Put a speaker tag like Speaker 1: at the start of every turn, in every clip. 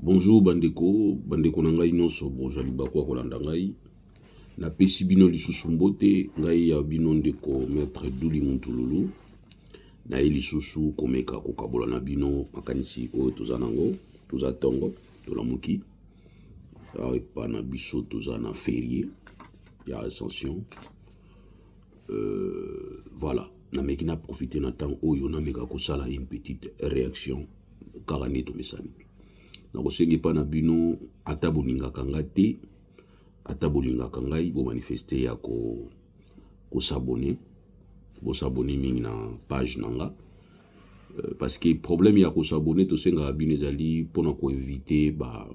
Speaker 1: Bonjour bandeko na ngai nyonso bozali bakwa kolanda ngai. Napesi bino lisusu mbote ngai ya bino ndeko maître Duli Muntululu. Na ye lisusu komeka kokabola na bino makanisi oyo toza nango, toza tongo, tolamuki. Pa na biso toza na férié ya Ascension. Voilà, na meki na profiter na temps oyo na meka kosala une petite réaction kaka nde tomesani. Na kosengi pa na bino ata bolingaka nga te, ata bolingaka ngai bo manifester ya ko s'abonner, bo s'abonner mingi na page nanga. Parce que problème ya ko s'abonner to senga bino ezali pona ko éviter ba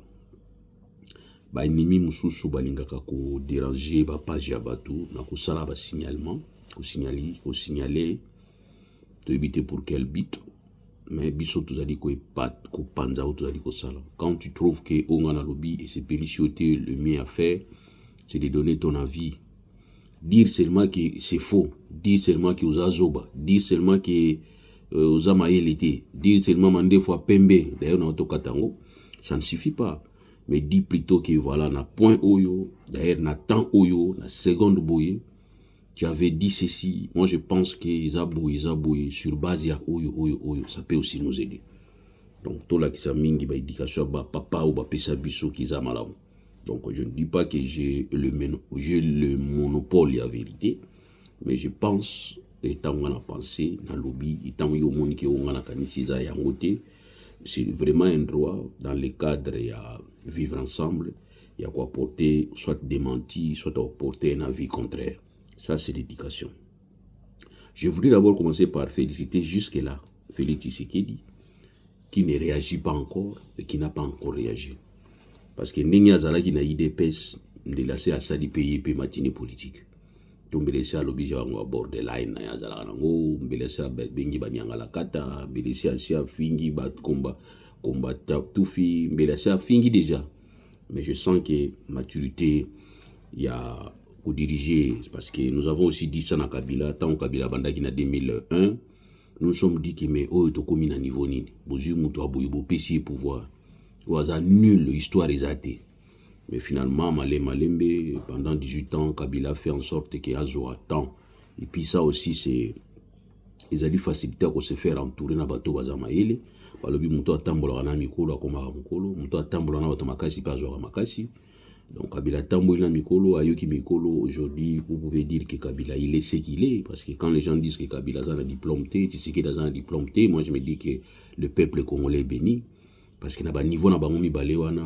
Speaker 1: ennemi mususu balingaka ko déranger ba page ya batu na ko sala ba signalement, ko signaler to éviter pour quel but. Mais biso tozali ko panza ou tozali ko sala. Quand tu trouves que on a lobby et c'est péricioté, le mieux à faire c'est de donner ton avis. Dire seulement que c'est faux, dire seulement que oza zoba, dire seulement que oza maélité, dire seulement mande fois pembe, d'ailleurs na otokatango, ça ne suffit pas. Mais dis plutôt que voilà na point oyo, d'ailleurs na temps oyo, na seconde boye, tu avais dit ceci, moi je pense que Isabouye, sur base ya oyo, ça peut aussi nous aider. Donc, tout là qui s'est mingi, bah, éducation, bah, papa ou bah, pesa biso qui za malamu. Donc, je ne dis pas que j'ai le monopole, la vérité, mais je pense, étant on a pensé, dans le lobby, étant yo moni ki on a kanisiza yangote, c'est vraiment un droit dans le cadre ya vivre ensemble, il y a quoi porter, soit démenti, soit porter un avis contraire. Ça, c'est l'éducation. Je voudrais d'abord commencer par féliciter jusque-là Félix Tshisekedi, qui ne réagit pas encore et qui n'a pas encore réagi. Parce que Nenya Zala qui n'a IDPS, de laisser à ça du pays et matinée politique. Donc, laisser à l'objet à borderline, à Zala Rango, laisser à Bengi Banyanga la Kata, laisser à Fingi Bat Combat Toufi, laisser à Fingi déjà. Mais je sens que maturité, il y a au diriger, parce que nous avons aussi dit ça dans Kabila, tant Kabila Bandaki en 2001, nous nous sommes dit que mais oh, tu commis à niveau nini, bozu muto aboyebo PC pouvoir, oaza nul, l'histoire est athée. Mais finalement, Malembe, pendant 18 ans, Kabila fait en sorte qu'il y a temps. Et puis ça aussi, c'est ils allaient faciliter à se faire entourer na bateau bazamaele, balobi muto atambola na mikolo akoma mukolo, muto atambola na bato makasi pa zo makasi. Donc Kabila Tamboula Mikolo, Ayoki Mikolo, aujourd'hui, vous pouvez dire que Kabila, il est ce qu'il est. Parce que quand les gens disent que Kabila a un diplôme T, Tshisekedi a un diplôme T, moi je me dis que le peuple congolais est béni. Parce qu'il y a un niveau na bangomi balewana,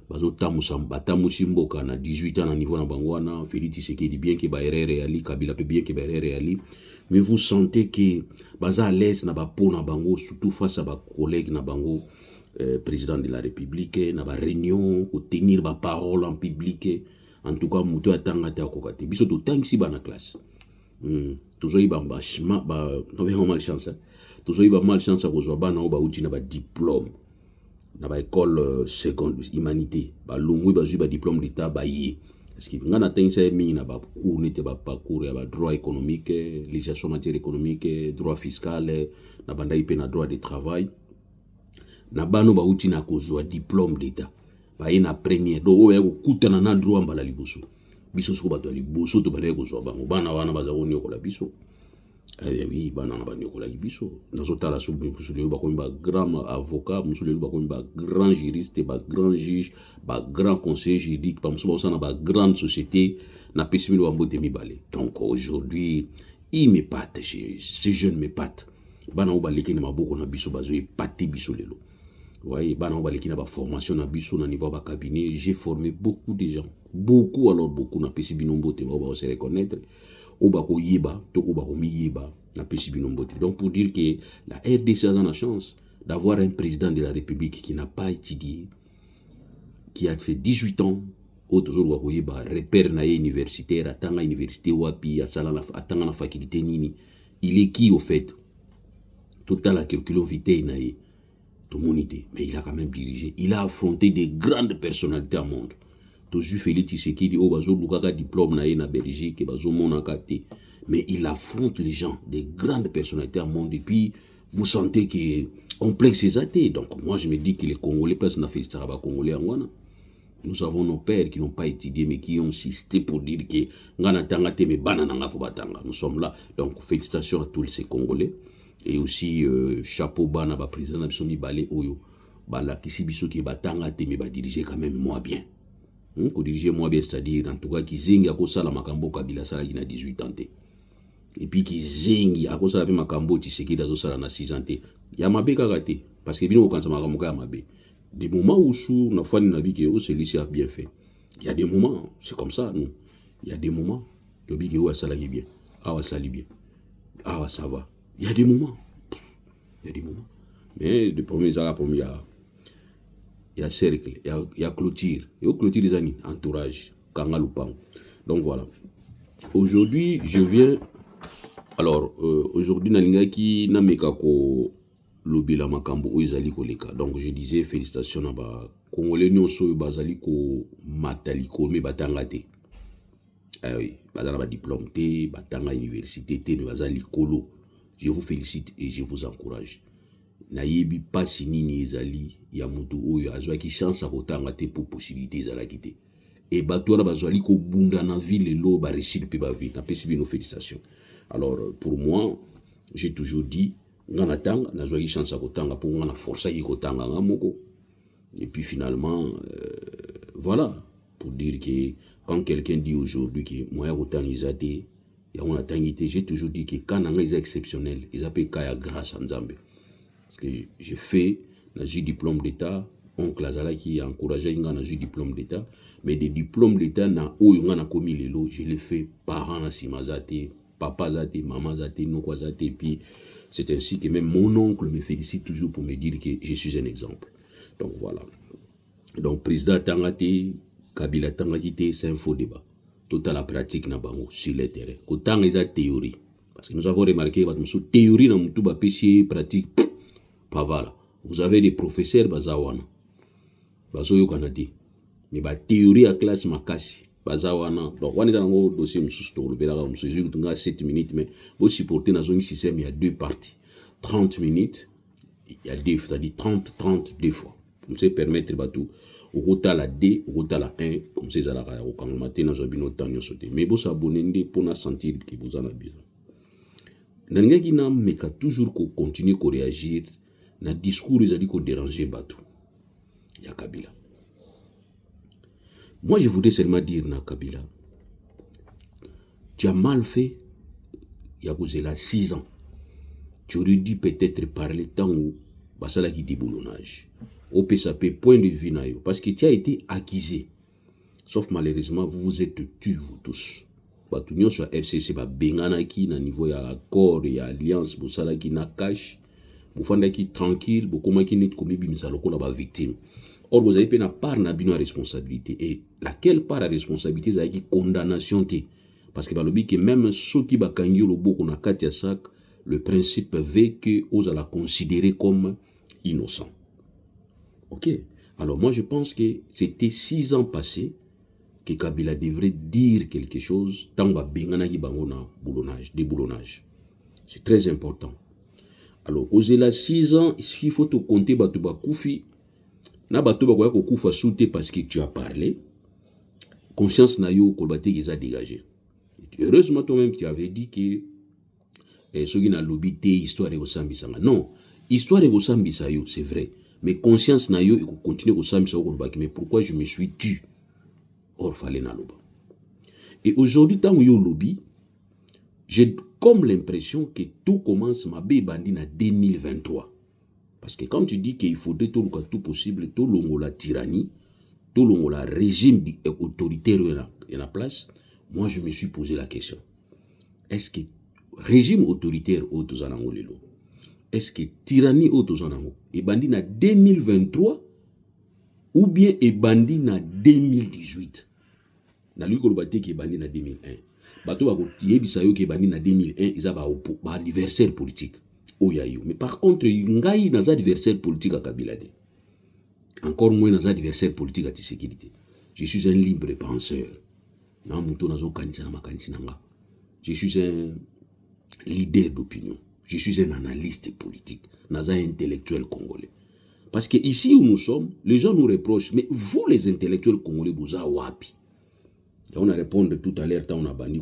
Speaker 1: bazo tamusi mboka na 18 ans na niveau na bangwana, Félix Tshisekedi bien que Baere réali, Kabila peut bien que Baere réali. Mais vous sentez que baza à l'aise na bapo na bango, surtout face à ba collègues na bango. Président de la République, na ba réunion, ou tenir ba parole en public, en tout cas, mouto atanga te akokate. Biso to tangisi ba na classe. Toujours ba no malchance. Toujours ba malchance ko zo ba na ba uti na ba diplôme. Na ba école seconde humanité, ba lungu ba ju ba diplôme d'état ba yi. Parce que ngana tangisa mi na ba cours nete ba parcours ya ba droit économique, législation matière économique, droit fiscal, na banda ipe na droit de travail. Na bano ba uti na kozwa diplôme d'état ba na premier do o yako kutana na droit mbala liboso biso soko bato liboso to bana kozwa bango bana wana baza ko nyokola biso oui bana na ba nyokola biso nazo tala so biso le ba ko ba grand avocat muso le ba ko ba grand juriste ba grand juge ba grand conseiller juridique ba muso ba na ba grande société na pesimi wa mbote mibale. Donc aujourd'hui il me pâte, ces jeunes me pâte bana o ba leki na maboko na biso bazo e pâte biso lelo. Oui, ba formation na biso na niveau ba cabinet, j'ai formé beaucoup de gens. Beaucoup alors beaucoup na pesi binombote ba se reconnaître o ba ko yeba to o ba ko mi yeba na pesi binombote. Donc pour dire que la RDC a la chance d'avoir un président de la République qui n'a pas étudié, qui a fait 18 ans au toujours wa ko yeba repère na universitaire atanga université wapi asala na atanga na faculté nini. Il est qui au fait? Total la curriculum vitae na ye. Mais il a quand même dirigé. Il a affronté des grandes personnalités au monde. Toujours Félix Tshisekedi, oh bazo lukaka diplôme na Belgique, bazo monakate. Mais il affronte les gens, des grandes personnalités au monde. Et puis vous sentez que complexe est athée. Donc moi je me dis que les Congolais, place na fait ça Congolais en Ghana. Nous avons nos pères qui n'ont pas étudié mais qui ont insisté pour dire que Ngana tanga te me banana faut batanga. Nous sommes là. Donc félicitations à tous ces Congolais et aussi chapeau bana ba président na biso mibale oyo bala kisi biso ki batanga te me ba diriger quand même moins bien. Ko diriger moins bien, c'est-à-dire en tout cas ki zingi akosala makambo Kabila sala ki na 18 ans. Et puis qui zingi akosala pe makambo Tshisekedi azosala na 6 ans. Ya mabe kaka te parce que bino okanza makambo ya mabe. Des moments où sous na fani na biki celui-ci a bien fait. Il y a des moments, c'est comme ça, non. Il y a des moments, le biki a salagi bien, ah sali bien, ah ça va. Il y a des moments, mais de premier à la première, il y a cercle, il y a clôture, et au clôture des années, entourage, kangalupang. Donc voilà. Aujourd'hui, je viens, alors aujourd'hui nalingaki na mekako lobila makambo oizali koleka. Donc je disais félicitations à ba Congolais nyonso bazali ko matali ko me batanga te. Ah oui, bazala ba diplôme te, batanga université te, mais bazali kolo. Je vous félicite et je vous encourage. Na yebi pasi nini ezali ya mutu oyo azwaki chance akotanga te pour possibilité ezalaki te. Et bato wana bazali ko bunda na ville lo ba réussir pe ba vie. Na pesi bino félicitations. Alors pour moi, j'ai toujours dit ngana tanga na joie chance akotanga pour ngana force ki kotanga ngamoko. Et puis finalement voilà pour dire que quand quelqu'un dit aujourd'hui que moya kotanga izate ya on atangité, j'ai toujours dit que quand nanga is exceptionnel, ils appellent kaya grâce à Nzambe. Parce que j'ai fait na j'ai diplôme d'état, oncle Azala qui a encouragé ngana j'ai diplôme d'état, mais des diplômes d'état na oyo ngana komi lelo, je l'ai fait parents na simazate, papa zate, maman zate, noko zate, et puis c'est ainsi que même mon oncle me félicite toujours pour me dire que je suis un exemple. Donc voilà. Donc président Tangate, Kabila Tangate, c'est un faux débat. Total la pratique na bango sur le terrain. Kotang est la théorie. Parce que nous avons remarqué que la théorie na mutu ba PC pratique pas voilà. Vous avez des professeurs bazawana. Bazoyo kanadi. Mais ba théorie à classe makasi. Bazawana. Donc on est dans le dossier mususto le bela comme celui qui a 7 minutes mais vous supportez dans un système il y a deux parties. 30 minutes, il y a deux, c'est-à-dire 30 deux fois. Comme ça permettre batou au kota la D, au kota la 1, comme ça ça la au quand matin na jobino tanyo sauter. Mais vous s'abonner pour na sentir que vous en avez besoin. Nanga qui n'a mais qu'à toujours continuer à réagir na discours ils a dit qu'on déranger batou. Il y a Kabila. Moi je voudrais seulement dire na Kabila, tu as mal fait. Il y a causé là 6 ans. Tu aurais dû peut-être parler tant où basala qui déboulonnage. Au PSAP, point de vue naïo. Parce que tu as été accusé. Sauf malheureusement, vous vous êtes tués, vous tous. Batunion sur FCC, bengana qui na niveau ya accord, ya alliance, basala qui na cash. Vous faites qui tranquille, vous comment qui n'est commis bimisalo la ba victime. Or, vous avez pris une part na bino responsabilité. Et laquelle part à responsabilité, c'est qui condamnation té. Parce que balobi que même ceux qui bakangi le boko na katia sak, le principe veut que vous allez la considérer comme innocent. Ok. Alors moi je pense que c'était 6 ans passés que Kabila devrait dire quelque chose tant que bengana ki bangona boulonnage, déboulonnage. C'est très important. Alors aux 6 ans, il faut te compter batu bakoufi. Na batu bakoya ko kufa souté parce que tu as parlé. Conscience na yo kolbate qui a dégagé. Heureusement toi-même tu avais dit que ce qui n'a l'obité histoire de Osambisanga. Non, histoire de Osambisa yo, c'est vrai. Mais conscience na yo, il faut continuer Osambisa yo. Mais pourquoi je me suis tué? Or, fallait na loba. Et aujourd'hui, tant que yo lobby, j'ai comme l'impression que tout commence ma bébandi na 2023. Parce que quand tu dis qu'il faudrait tout le tout possible, tout longo la tyrannie, tout longo la régime autoritaire en la place, moi je me suis posé la question. Est-ce que régime autoritaire au Tozanango lelo? Est-ce que tyrannie au Tozanango est bandit na 2023 ou bien est bandit na 2018? Na lui kolobate qui est bandit na 2001. Bato ba ko yebisa yo qui est bandit na 2001, ils a ba adversaire politique. Oyayo. Mais par contre, ngai na adversaire politique à Kabila te. Encore moins na adversaire politique à Tshisekedi. Je suis un libre penseur. Na muto nazo kanisa na makanisi nanga. Je suis un leader d'opinion. Je suis un analyste politique, un intellectuel congolais. Parce que ici où nous sommes, les gens nous reprochent, mais vous les intellectuels congolais, vous avez wapi? Et on a répondu tout à l'heure, on a banni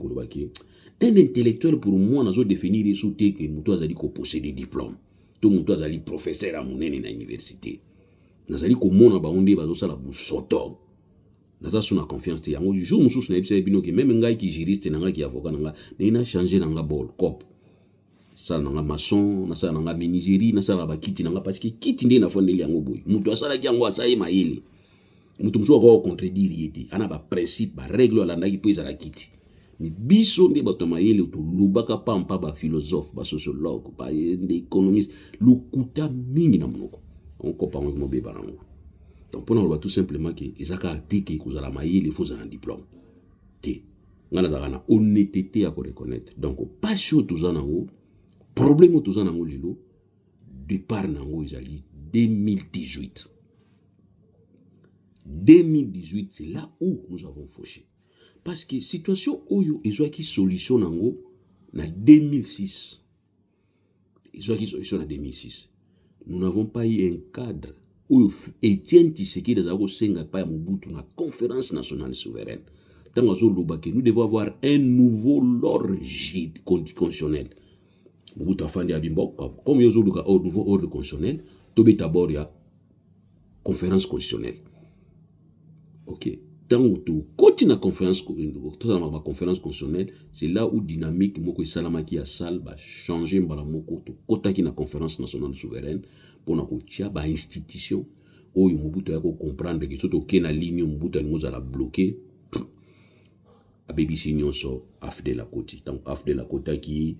Speaker 1: un intellectuel pour moi, on a défini sous que nous avons posséder des diplômes. Tout le monde a dit professeur à mon université. Nous avons dit que mon abaondé va ça la boussoto. Nous avons confiance. Il y a un jour nous sommes que même un gars qui juriste, un gars qui avocat, il a changé dans la bol cop. Ça n'a maçon, ça n'a menuiserie, ça n'a pas kiti parce que kiti n'est pas fondé yango boy. Mutu asala kiangwa ça ema ile. Mutu mso ko contredire yeti. Ana ba principe, ba règle ala ndaki po ezala kiti. Mais biso nde bato mayele to lubaka pampa ba philosophe, ba sociologue, ba économiste, lukuta mingi na monoko. On comprend mo beba nango. Donc pour nous tout simplement que ezaka atiki kozala mayele faut un diplôme. Té. Ngana za na honnêteté à ko reconnaître. Donc passion tout nango, problème tout nango lelo, départ nango ezali 2018. 2018 c'est là où nous avons fauché. Parce que situation oyo ezwaki solution nango na 2006. Ezwaki solution na 2006. Nous n'avons pas eu un cadre où Étienne Tshisekedi a senga pa Mobutu na conférence nationale souveraine. Tant que nous devons avoir un nouveau ordre constitutionnel. Mobutu afandi abimbo comme yozo luka au nouveau ordre constitutionnel, tobe d'abord ya conférence constitutionnelle. OK. Tant que continue la conférence constitutionnelle, c'est là où dynamique moko salamaki a sal ba changer mbala moko to kotaki na conférence nationale souveraine pour na kotia ba institution oyo Mobutu ya ko comprendre que soto ke na ligne Mobutu ngo za la bloquer a BBC nyonso afde la koti tant afde la kota ki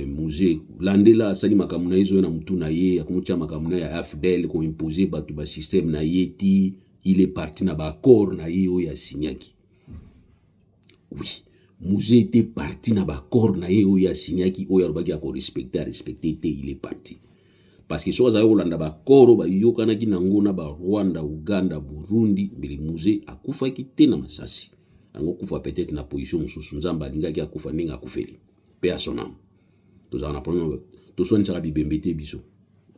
Speaker 1: musée landela sali makamuna izo na mtu na ye akomutia makamuna ya afdel ko imposer ba to ba système na yeti. Il est parti na ba accord na ye ya signaki. Oui, musée était parti na ba accord na ye ya signaki oya rubaki ya ko respecter il est parti. Parce que so za Holanda ba accord ba yokana ki nango na ba Rwanda, Uganda, Burundi, mais le musée akufa ki te na masasi. Ango kufa peut-être na position mususu nzamba lingaki akufa ninga akufeli. Paix à son âme. Tous en apprenons to so nsaka bibembete biso.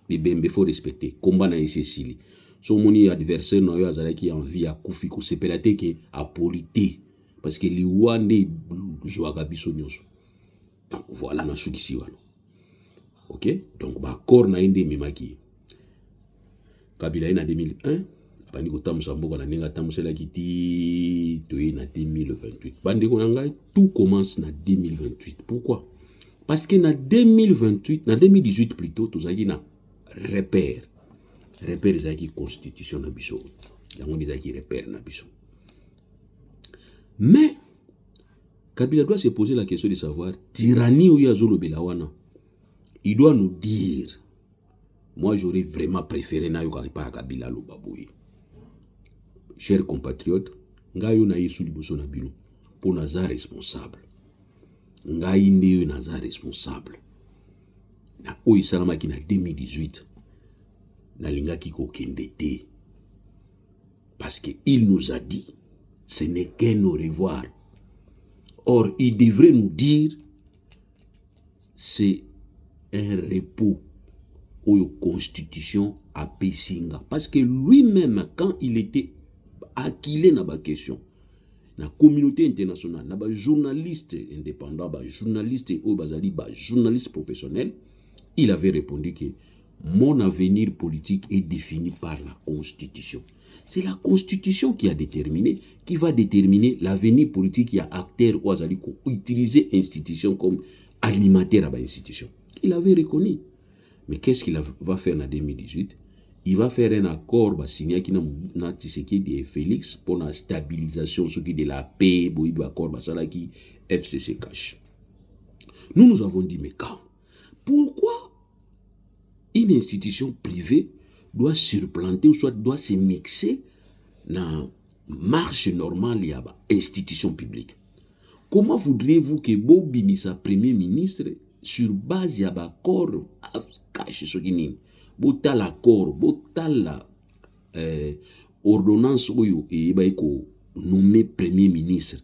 Speaker 1: Bibembe faut respecter. Combat na Cécile. So moni adversaire no yo azalaki envie ya kufi ko sepelate ke apolité parce que li wande jouaka biso nyonso. Donc voilà na sukisi wana. OK? Donc ba accord na inde memaki. Kabila ina 2001 bandi ko tamusa mboka na ninga tamusela kiti to na 2028. Bandi ko ngai tout commence na 2028. Pourquoi? Parce que na 2028, na 2018 plutôt, tout ça na repère. Repère ezaki constitution na biso. Yango ezaki repère na biso. Mais Kabila doit se poser la question de savoir tyrannie ou yazolo belawana. Il doit nous dire. Moi j'aurais vraiment préféré na yoka pa Kabila lo baboui. Chers compatriotes, ngayo na yesu liboso na bino pour naza responsable. Ngai ndeyo naza responsable. Na oyi salamaki na 2018. Nalingaki kokende te. Parce qu'il nous a dit, ce n'est qu'un au revoir. Or, il devrait nous dire, c'est un repos aux constitution à Pessinga. Parce que lui-même, quand il était acquilé dans la question, la communauté internationale, les journalistes indépendants, les journalistes journalistes professionnels, il avait répondu que mon avenir politique est défini par la Constitution. C'est la Constitution qui va déterminer l'avenir politique. Il y a acteurs ou azali ko utiliser institution comme alimentaire à l'institution. Il avait reconnu. Mais qu'est-ce qu'il va faire en 2018? Il va faire un accord signé qui n'a Tshisekedi et Félix pour la stabilisation de la paix, boibi accord qui FCC cache. Nous avons dit mais quand? Pourquoi une institution privée doit surplanter ou soit doit se mixer dans marche normale de l'institution publique? Comment voudriez-vous que Bobi sa premier ministre sur base de l'accord cache ce qui n'est pas l'accord, la ordonnance où il nommé premier ministre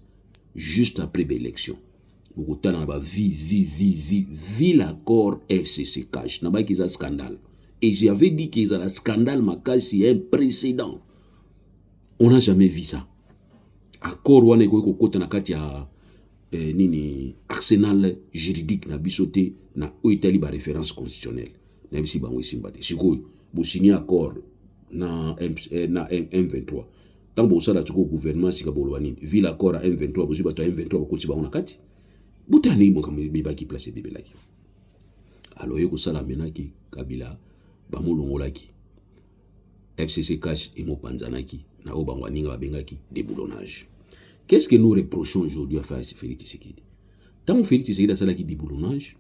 Speaker 1: juste après l'élection? bokotana ba vi l'accord FCC cash na ba ki za scandale. Et j'avais dit qu'ils ont un scandale makasi, un précédent. On n'a jamais vu ça. Accord wana ko kota na kati ya nini arsenal juridique na bisoté na o Italie ba référence constitutionnelle. Na bisi bango simbate. Sikoyo bo signer accord na M23. Tant bo sala tuko gouvernement sika bolwa nini. Vu l'accord à M23 bo ziba to M23 ba koti ba na kati. Butani mo kam be ba ki place de belaki. Alors yeko sala menaki Kabila ba molongolaki FCC cash et mo panzanaki na obangwaninga babengaki déboulonnage. Qu'est-ce que nous reprochons aujourd'hui à Félix Tshisekedi? Tant Félix Tshisekedi a salaki déboulonnage,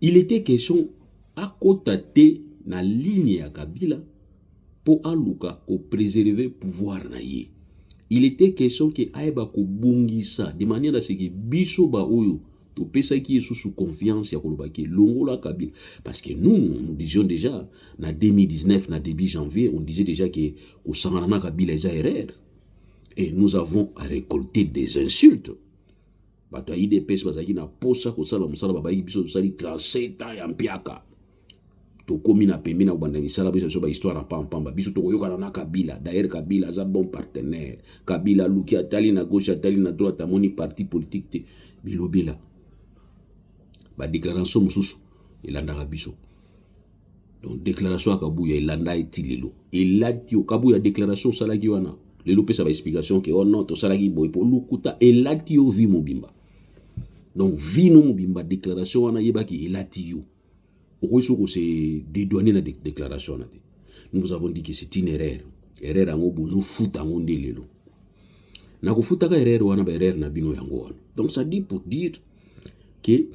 Speaker 1: il était question à côté na ligne ya Kabila pour aluka ko préserver pouvoir na ye. Il était question que aeba ko bungisa de manière à ce que biso ba oyo to pesa qui est sous confiance ya kolobaki longola Kabila, parce que nous disions déjà na 2019 na début janvier on disait déjà que au sangalana Kabila les erreurs et nous avons récolté des insultes. Bato IDPS bazaki na posa ko sala musala babayi biso sali 37 ans ya mpiaka to komi na pembe na banda misala biso so ba histoire à pamba biso to koyoka na Kabila. D'ailleurs Kabila za bon partenaire, Kabila luki atali na gauche atali na droite amoni parti politique te bilobela ba déclaration mususu elanda biso. Donc déclaration akabuya elanda etilelo elati okabuya déclaration salaki wana lelo pesa ba explication que oh non to salaki boy pour lukuta elati yo vi mobimba. Donc vi no mobimba déclaration wana yebaki elati yo okoiso ko se dédouaner na déclaration na te. Nous avons dit que c'est une erreur ango bozo futa ngo ndelelo na ko futa ka erreur wana ba erreur na bino yango wana. Donc ça dit pour dire que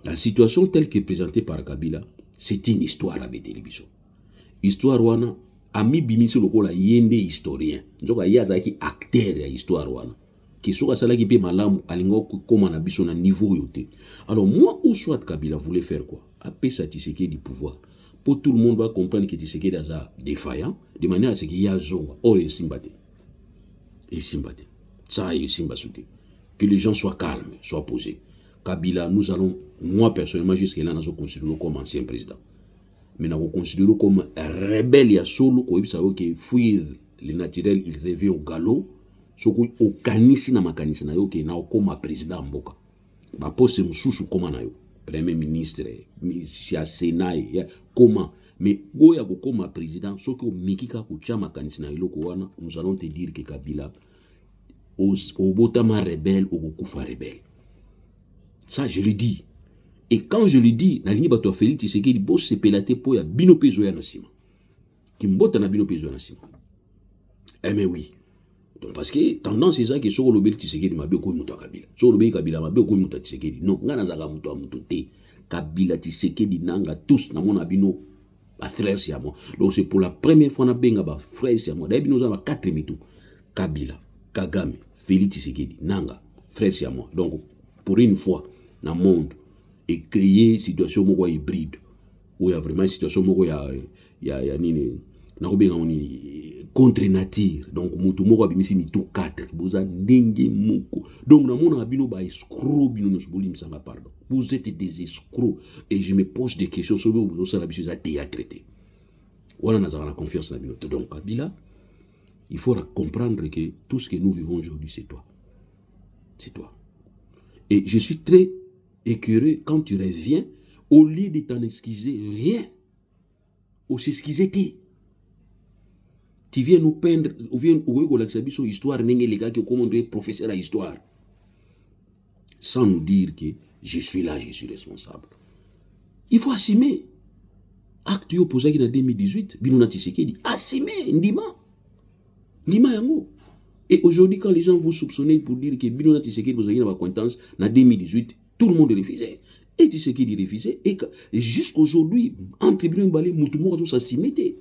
Speaker 1: la situation telle que présentée par Kabila, c'est une histoire à Bétélibiso. Histoire wana, ami bimisi lokola yende historien. Njoka yazaki acteur ya histoire wana. Qui soka sala ki pe malamu alingo koma na biso na niveau yote. Alors moi ou soit Kabila voulait faire quoi? Apé sa Tshisekedi du pouvoir. Pour tout le monde va comprendre que Tshisekedi est défaillant, de manière à ce qu'il y a zonga. Or il simbate. Il simbate. Ça il simbasute. Que les gens soient calmes, soient posés. Kabila, nous allons, moi personnellement, jusqu'à là, nous allons considérer comme ancien président. Mais nous allons considérer comme rebelle, il y a solo, il faut que fuir le naturel, il revient au galop. Soko au kanisi na makanisi na yo ke na comme président mboka. Ba poste mususu koma na yo. Premier ministre, ya Sénat, comment. Mais goya ko comme président, soko mikika ko chama kanisi na yo ko wana, nous allons te dire que Kabila au botama rebelle au kufa rebelle. Ça, je le dis. Et quand je le dis, na ligne bato Félix Tshisekedi boss se pelate po ya bino pezo ya nasima. Ki mbota na bino pezo ya nasima. Eh mais oui. Donc parce que tendance c'est ça que sur le bel Tshisekedi mabe ko muto Kabila. Sur le bel Kabila mabe ko muto Tshisekedi. Non, ngana zaka muto muto te. Kabila Tshisekedi nanga tous na mona bino ba frère ya moi. Donc c'est pour la première fois na benga ba frère ya moi. D'ailleurs nous avons 4 mitou. Kabila, Kagame, Félix Tshisekedi nanga frère ya moi. Donc pour une fois dans le monde et créer une situation hybride où il y a vraiment une situation nini na kobenga nini contre nature. Donc mutu moko abimisi mitu 4 boza ndenge moko. Donc na mona bino ba escroc bino no subuli msanga pardon. Vous êtes des escrocs et je me pose des questions sur vous ça la biso za théâtre traité. Voilà na zaka na confiance na bino. Donc Kabila, il faut comprendre que tout ce que nous vivons aujourd'hui c'est toi. C'est toi. Et je suis très écœuré quand tu reviens, au lieu de t'en excuser, rien. Ou s'excuser t'es. Tu viens nous peindre, ou viens nous l'exhibition histoire, n'engé les gars qui ont professeur à histoire. Sans nous dire que je suis là, je suis responsable. Il faut assumer. Acte opposé qui en 2018, Binouna Tshisekedi, assumer, ndima. Ndima yango. Et aujourd'hui, quand les gens vous soupçonnent pour dire que Binouna Tshisekedi vous avez une acquaintance, en 2018, tout le monde refusait. Et Tshisekedi refusait. Et jusqu'aujourd'hui, entre Binouna et Balé, Moutoumou, tout ça s'y mettait.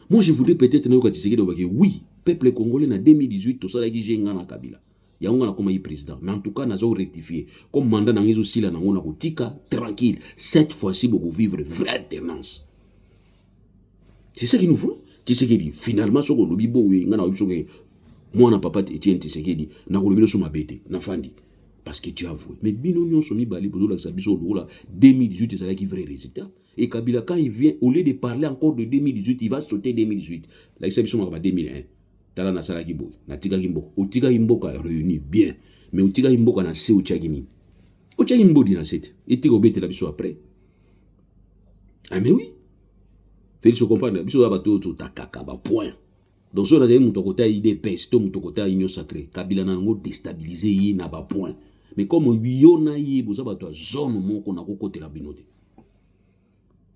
Speaker 1: Moi, je voudrais peut-être que Tshisekedi que oui, peuple congolais, en 2018, tout ça, qui j'ai un Kabila. Il y a un comme président. Mais en tout cas, nous avons rectifié. Comme mandat dans les aussi, là, on a tika tranquille. Cette fois-ci, beaucoup vivre vraie alternance. C'est ça qu'il nous faut. Tshisekedi, finalement, ce qu'on oublie, moi, na papa Etienne Tshisekedi, na kolobelo sur ma bête, na fandi. parce que tu as avoué. Mais bino nyonso mibali bozola biso lola 2018 c'est là qui vrai résultat. Et Kabila quand il vient au lieu de parler encore de 2018, il va sauter 2018. Là il biso maka 2001. Tala na sala ki boy. Na tika kimboka. O tika kimboka réuni bien. Mais o tika kimboka na se o tia kimi. O tia kimbodi na set. Et tika obete la biso après. Ah mais oui. Félix comprendre biso ba to takaka ba point. Donc si on a dit mon côté IDPS, mon côté Union Sacrée, Kabila n'a pas déstabilisé, il n'a pas point. Mais comme on a eu besoin de zone où on a côté la binote.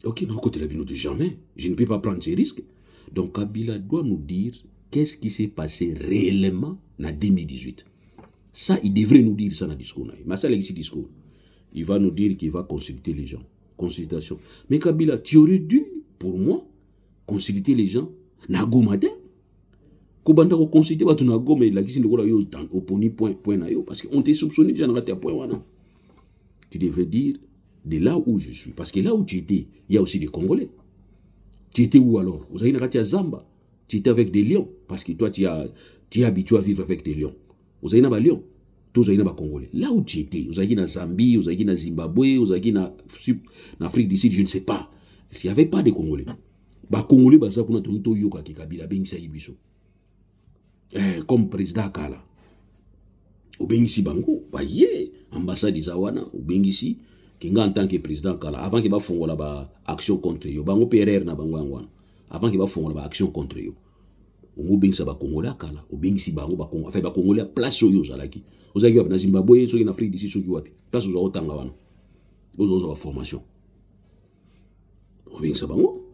Speaker 1: Ok, on a côté la binote jamais. Je ne peux pas prendre ces risques. Donc Kabila doit nous dire qu'est-ce qui s'est passé réellement en 2018. Ça, il devrait nous dire ça dans le discours. Mais ça, c'est le discours. Il va nous dire qu'il va consulter les gens. Consultation. Mais Kabila, tu aurais dû, pour moi, consulter les gens. Nago matin. Kobanda ko consulter ba tuna gome la kisi ndoko la yo oponi point na yo parce que on t'est soupçonné déjà na un point wana. Tu devrais dire de là où je suis parce que là où tu étais, il y a aussi des Congolais. Tu étais où alors? Vous avez na kati ya Zamba. Tu étais avec des lions parce que toi tu es habitué à vivre avec des lions. Vous avez na ba lions. Tous avez na ba Congolais. Là où tu étais, vous avez na Zambie, vous avez na Zimbabwe, vous avez na Afrique du Sud, je ne sais pas. Il n'y avait pas de Congolais. Ba Congolais ba ça pour na to yoka ki Kabila bengisa yibiso. Comme président Kala obengisi bango baye ambassade zawana obengisi kinga en tant que président Kala avant que ba fongola ba action contre yo bango PRR na bango ngwana avant que ba fongola ba action contre yo ongo bengisa ba Kongola Kala obengisi bango ba Kongo fait ba Kongola place yo zalaki ozaki ba na Zimbabwe soki na Afrique d'ici soki wapi place zo otanga wana ozo ba formation obengisa bango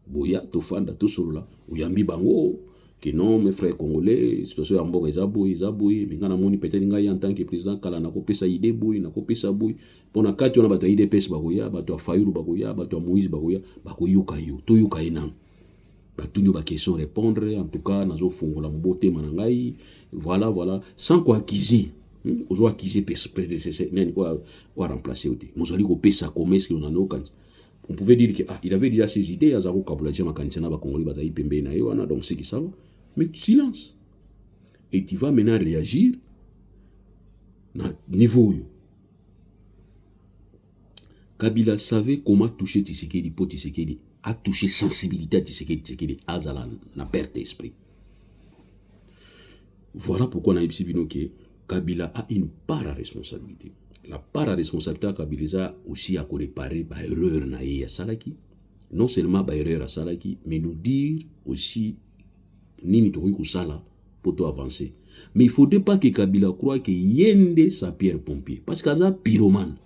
Speaker 1: boya to fanda to solola oyambi bango que non, mes frères congolais, situation en boga Zaboui, mais quand on a peut-être en tant que président, Kala n'a coupé sa idée, n'a coupé sa bouille. Pour la carte, on a battu IDPS Bagoya, battu Fayou Bagoya, battu Moïse Bagoya, Bagoyo Kayo, Toyo Kainam. Battu nos questions répondre, en tout cas, nazo fongo la beauté manangai, voilà, sans quoi acquiser. Ozo acquiser PDCC, n'est quoi, ou remplacer au thé. Mozali coupé sa commerce qu'on a nos quand. On pouvait dire qu'il avait déjà ses idées, à Zaro Kabulaji, Makansana, Bakongoli, Bazaï, Pembe, Naïwana, donc c'est qui ça va. Mais silence. Et tu vas maintenant réagir à niveau. Kabila savait comment toucher Tshisekedi, pour Tshisekedi, a touché sensibilité à Tshisekedi, Azala, n'a perte d'esprit. Voilà pourquoi on a dit que Kabila a une part à responsabilité. La part à responsabilité à Kabila aussi à réparer par erreur à Salaki. Non seulement par erreur à Salaki, mais nous dire aussi Nini Torikou Sala pour avancer. Mais il ne faudrait pas que Kabila croie que Yende sa pierre pompier. Parce qu'il est pyromane.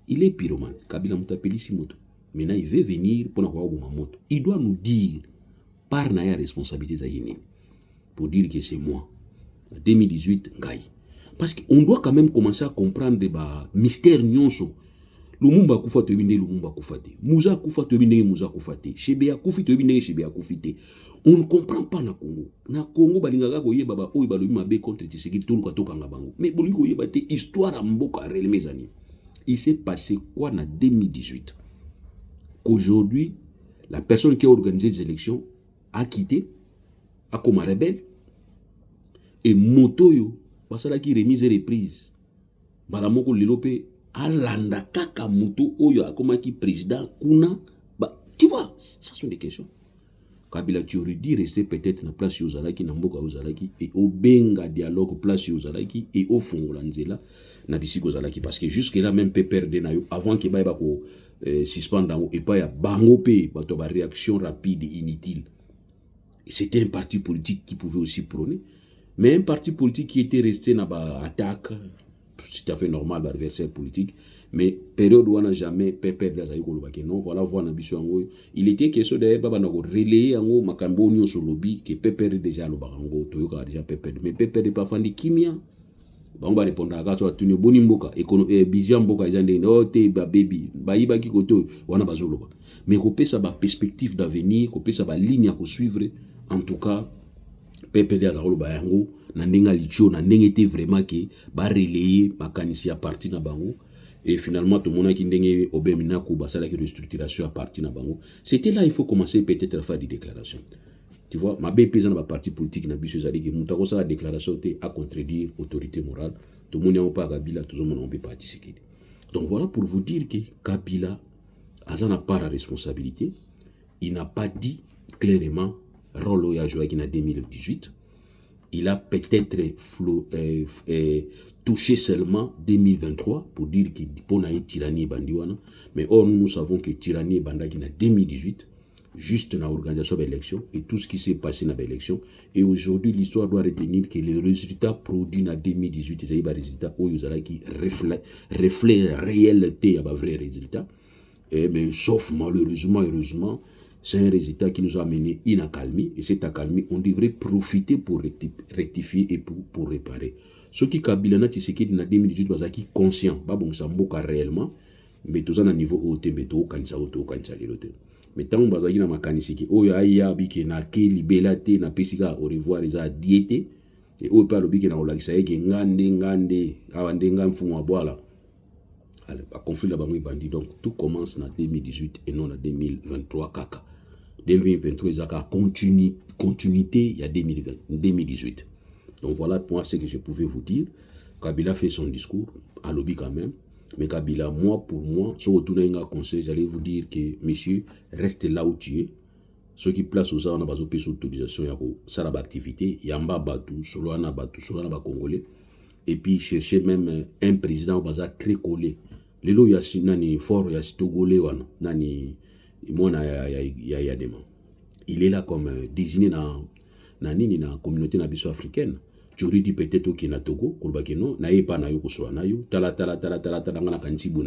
Speaker 1: Il est pyromane. Kabila Moutapeli Simoto. Maintenant, il veut venir pour avoir une moto. Il doit nous dire, par na responsabilité à Yene, pour dire que c'est moi. En 2018, Ngaï. Parce qu'on doit quand même commencer à comprendre des mystères nyonso. Lumumba kufa to binde Lumumba kufate. Mouza kufa to binde Mouza kufate. Shebea kufi to binde Shebea kufite. On ne comprend pas na Congo. Na Congo balingaka ko yeba oyi balobi mabe contre Tshisekedi tout ka toka ngabango. Mais bolingo ko yeba te histoire à mboka réel mes amis. Il s'est passé quoi en 2018? Qu'aujourd'hui la personne qui a organisé les élections a quitté, a comme rebelle et motoyo basala qui remise et reprise. Balamoko lilope alanda kaka muto oyo akomaki président kuna tu vois ça sont des questions. Kabila tu aurais dit rester peut-être na place yozalaki na mboka yozalaki et au benga dialogue place yozalaki et au fongola nzela na bisiko zalaki parce que jusque là même peut perdre na yo avant que ba ko suspendre et pas ya bango pe bato ba réaction rapide et inutile. C'était un parti politique qui pouvait aussi prôner, mais un parti politique qui était resté dans l'attaque, c'est tout à fait normal, l'adversaire politique, mais période où on n'a jamais perdre la non, voilà, voilà, il était question de relayer en Makambo sur lobby que perdre déjà le barango, Toyoka déjà perdre, mais perdre pas fandi kimia. On va répondre à ça, tu n'es bonimboka, et bijamboka, ils ont dit, oh, t'es baby, baïba qui koto, wana bazoloba. Mais qu'on ça ba perspective d'avenir, qu'on ça ba ligne à suivre, en tout cas, PPD à Zarolo Bayango, Nandenga Licho, Nandengete vraiment qui va relayer Makanisi à partir de Bango. Et finalement, tout le monde qui ndenge Obemina Kuba, ça la restructuration à partir de Bango. C'était là, il faut commencer peut-être à faire des déclarations. Tu vois, ma BP dans ma parti politique, n'a pas besoin de dire que Moutako, ça la déclaration à contredire autorité morale. tout le monde n'a pas Kabila, tout le monde n'a pas Tshisekedi. Donc voilà pour vous dire que Kabila n'a pas la responsabilité. Il n'a pas dit clairement rôle à joué en 2018. Il a peut-être touché seulement 2023 pour dire qu'il y a une tyrannie bandiwana. Mais or, nous savons que tyrannie est bandaki en 2018, juste dans l'organisation de l'élection et tout ce qui s'est passé dans l'élection. Et aujourd'hui, l'histoire doit retenir que les résultats produits en 2018, c'est des résultats qui reflètent réalité à vrais résultats. Mais sauf malheureusement, heureusement, c'est un résultat qui nous a amené une accalmie. Et cette accalmie, on devrait profiter pour rectifier et pour réparer. Ce qui Kabila na Tshisekedi en 2018, c'est qui conscient, pas bon ça mboka réellement, mais tout ça à niveau haut, mais tout kanisa auto kanisa lirote. Mais tant que bazaki na makanisi ki oyo aya biki na ke libelate na pesika au revoir les a diété et oyo pa lobiki na olakisa yeke ngande awande ngamfumo boala. À conflit la banque bandit. Donc tout commence en 2018 et non en 2023 kaka. 2023 il y a continuité il y a 2018. Donc voilà pour moi ce que je pouvais vous dire. Kabila fait son discours à lobby quand même. Mais Kabila, pour moi, si vous retournez un conseil, j'allais vous dire que monsieur, restez là où tu es. Ceux qui placent aux on a besoin de autorisation, ça la activité, il y a un batou, sur un batou, sur un congolais. Et puis chercher même un président au bazar très collé. Les lots, il y a nani fort, il y a togolais, nani, moi, il y a des mains. Il est là comme désigné dans la communauté africaine. Tu aurais dit peut-être qu'il y a Togo, Kurbakeno, naïe pas naïo kosoa naïo, tala, na kantibu,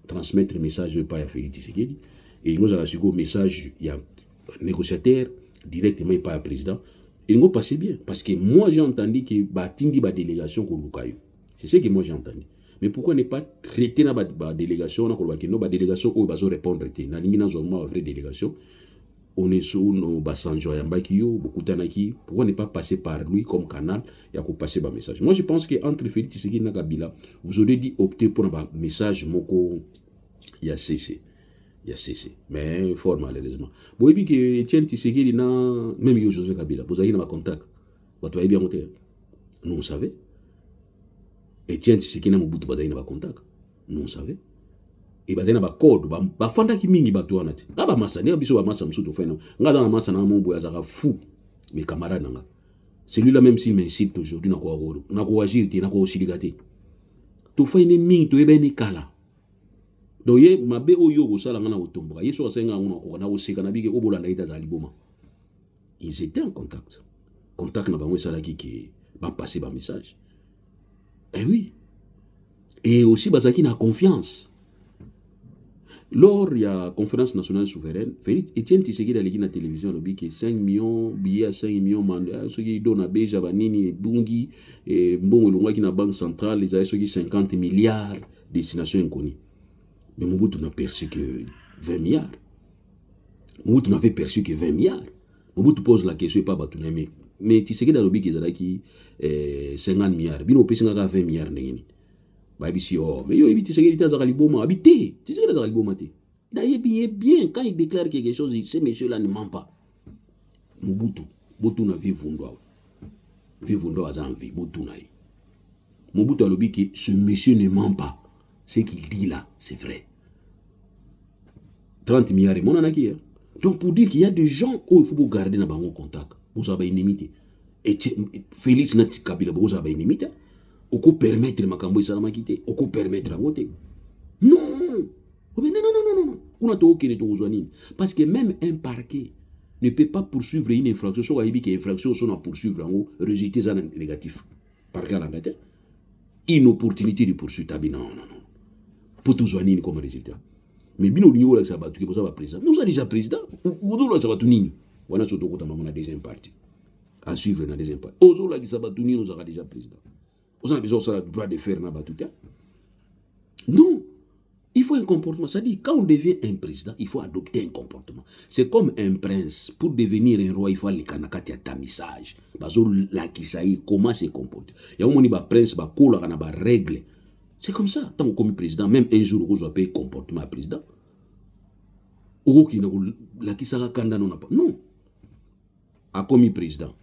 Speaker 1: transmettre le message pas à Félix Tshisekedi. Et nous avons un message, il y a négociateur, directement pas à président. Et nous passez bien. Parce que moi j'ai entendu que Batindi ba délégation Kolukayo. C'est ce que moi j'ai entendu. Mais pourquoi ne pas traiter la délégation, la délégation où ils vont répondre, na ningi na zoma vraie délégation. On est sur nos Bassanjo Yambakio, pourquoi ne pas passer par lui comme canal et à passer un message. Moi je pense qu'entre Félix Tshisekedi et Kabila, vous aurez dit opter pour un message moko il y a cessé. Il y a cessé. Mais fort malheureusement. Vous voyez que Etienne Tshisekedi na même José Kabila, vous avez un contact. Vous avez bien monté. Nous on savait. Etienne Tshisekedi na Mobutu vous avez un contact. Nous on savait. Et bah na ba code ba fanda ki mingi ba tuana ti ba masa ne biso ba masa msuto fena ngada na masa na mombo ya zaka fou mes camarades nanga celui-là même s'il m'incite aujourd'hui na ko agir ti na ko siligate to fa ine mingi to ebe ni kala do ye mabe oyo ko sala ngana otomboka yeso asenga ngona ko na oseka na bige obolanda ita za liboma ils étaient en contact na bango sala ki ba passer ba message oui et aussi bazaki na confiance. Lors il y a conférence nationale souveraine, Félix Etienne Tshisekedi a dit à la télévision que 5 millions billets à 5 millions mandats, ceux qui donnent à Beja Banini et Bungi et bon le qui na banque centrale les a ceux qui 50 milliards destination inconnue. Mais Mobutu n'a perçu que 20 milliards. Mobutu n'avait perçu que 20 milliards. Mobutu pose la question pas Batuna mais Tshisekedi a dit que 50 milliards, bino pesi nga 20 milliards ndengeni. Babisi oh mais yo évite Tshisekedi tazaka liboma habité Tshisekedi tazaka liboma te d'ailleurs bien quand il déclare quelque chose ces messieurs là ne mentent pas. Mobutu na vivundwa aza en vie Mobutu na Mobutu a dit que ce monsieur ne ment pas, ce qu'il dit là c'est vrai. 30 milliards mon anaki donc pour dire qu'il y a des gens où il faut garder dans bango contact vous avez une inimité et Félix Nati Kabila vous avez une inimité. On peut permettre makambo salama kité, on peut permettre à monter. Non. On a tout qui est parce que même un parquet ne peut pas poursuivre une infraction, soit il y a une infraction sont à poursuivre en haut, résultat négatif. Parquet en tête. Une opportunité de poursuite non. Pour tout soigner comme résultat. Mais bino liyo la sabatu que ça président. Nous a déjà président ou do la sabatu nini. Wana soto ko tamama na deuxième partie. À suivre na deuxième partie. Ozo la sabatu nini nous a déjà président. Vous avez besoin de droit de faire na batuta. Non, il faut un comportement. Ça dit quand on devient un président, il faut adopter un comportement. C'est comme un prince. Pour devenir un roi, il faut aller kanakati à tamissage. Bazo la kisaï comment se comporter. Il y a un moment prince ba kola kana ba règle. C'est comme ça. Tant que comme président, même un jour vous avez un comportement président. Ou qui la kisaka kanda non pas. Non. A comme président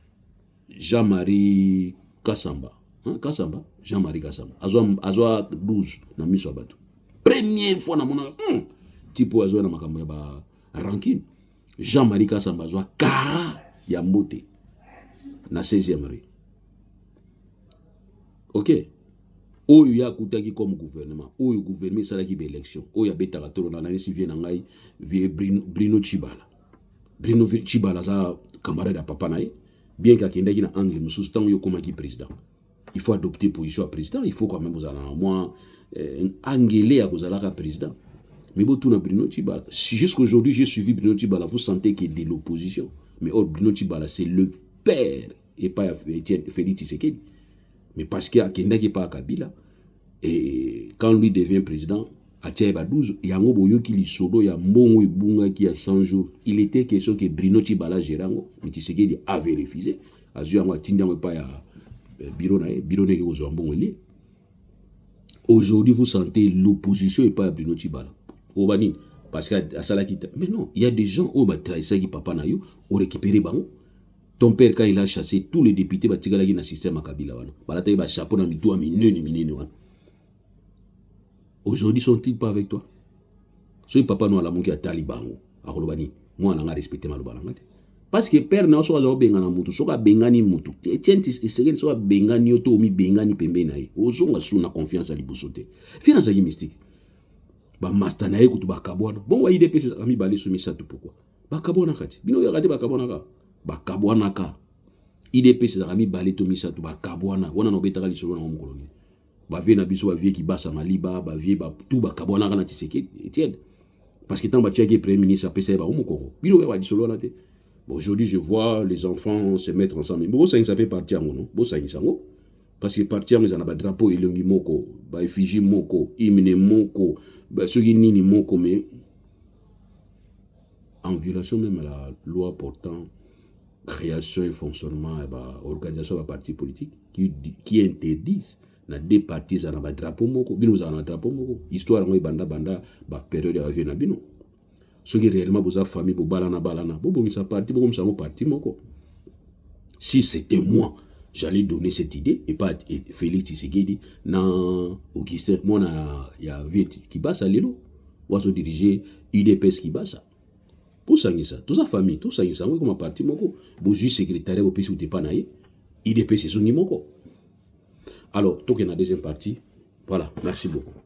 Speaker 1: Jean-Marie Kassamba. hein, Kassamba, Jean-Marie Kassamba. Azwa 12 na miso abatu. Première fois na mona, tipo azwa na makambo ya ba rancune. Jean-Marie Kassamba azwa kara ya mbote na 16e rue. OK. Oyo ya kutaki comme gouvernement, oyo gouvernement salaki be élection, oyo abetaka tolo na nani si vient na ngai vie Bruno Chibala. Bruno Chibala za camarade à papa na ye, bien qu'akendaki na angle mususu tango yo komaki président. Il faut adopter position à président, il faut quand même vous allez moi angélé à kozalaka président. Mais bon tout na Bruno Chibala. Si jusqu'aujourd'hui j'ai suivi Bruno Chibala, vous sentez qu'il est de l'opposition. Mais or Bruno Chibala c'est le père et pas Félix Tshisekedi. Mais parce qu'il y a Kendaki pas Kabila, et quand lui devient président, à Tchaïba 12, il y a un boyo qui li solo, il y a Mbongo et Bunga qui a 100 jours. Il était question que Bruno Chibala Gérango, mais Tshisekedi avait refusé. Azuango Tindiango pas ya Bironae, Bironae qui vous a Mbongo lié. Aujourd'hui, vous sentez l'opposition et pas à Bruno Chibala. Obani, parce qu'à Salakita. Mais non, il y a des gens au Batraïsa qui papa na yo, ont récupéré Bango. Ton père, quand il a chassé tous les députés, il a un système à Kabila. Il a un chapeau dans le minene. Aujourd'hui, sont-ils pas avec toi? Si papa nous a la à Taliban, à Rolobani, moi, on a respecté ma loi. Parce que père n'a pas de bengana mutu, soka bengani mutu. Tiens, c'est soit bengani oto mi bengani pembenaï. Ozonga suna confiance à libosote. Finance mystique. Ba mastanae kutu ba kabwana. Bon, wa IDP ami balé soumis ça tout pourquoi? Ba kabwana kati. Bino ya gade ba kabwana ka. Bakabwana ka IDP c'est rami baleto misatu bakabwana wana no betaka lisolo na mkoloni ba vie na biso ba vie ki basa maliba ba vie ba tout bakabwana kana Tshisekedi Etienne parce que tant ba tiaki premier ministre apesa ba Congo bilo ba lisolo na te. Bon, aujourd'hui je vois les enfants se mettre ensemble bo ça peut partir non bo ça ngo parce que partir mais na ba drapeau elongi moko ba effigie moko hymne moko ba soki nini moko mais en violation même à la loi portant création et fonctionnement et organisation de partis politiques qui interdisent na deux partis à un drapeau moko bino za na drapeau moko histoire ngoi banda ba période ya vie na bino ce qui réellement boza famille bo balana bo bongisa parti bo komisa parti moko. Si c'était moi j'allais donner cette idée et pas Félix Tshisekedi na Augustin mona ya vite qui basa lelo wazo diriger IDPS qui basa. Pour ça, toute sa famille, tout ça, il s'en va comme un parti moko. Boju secrétaire, au pays où t'es pas naïe, IDP c'est son moko. Alors, toi qui es dans la deuxième partie, voilà, merci beaucoup.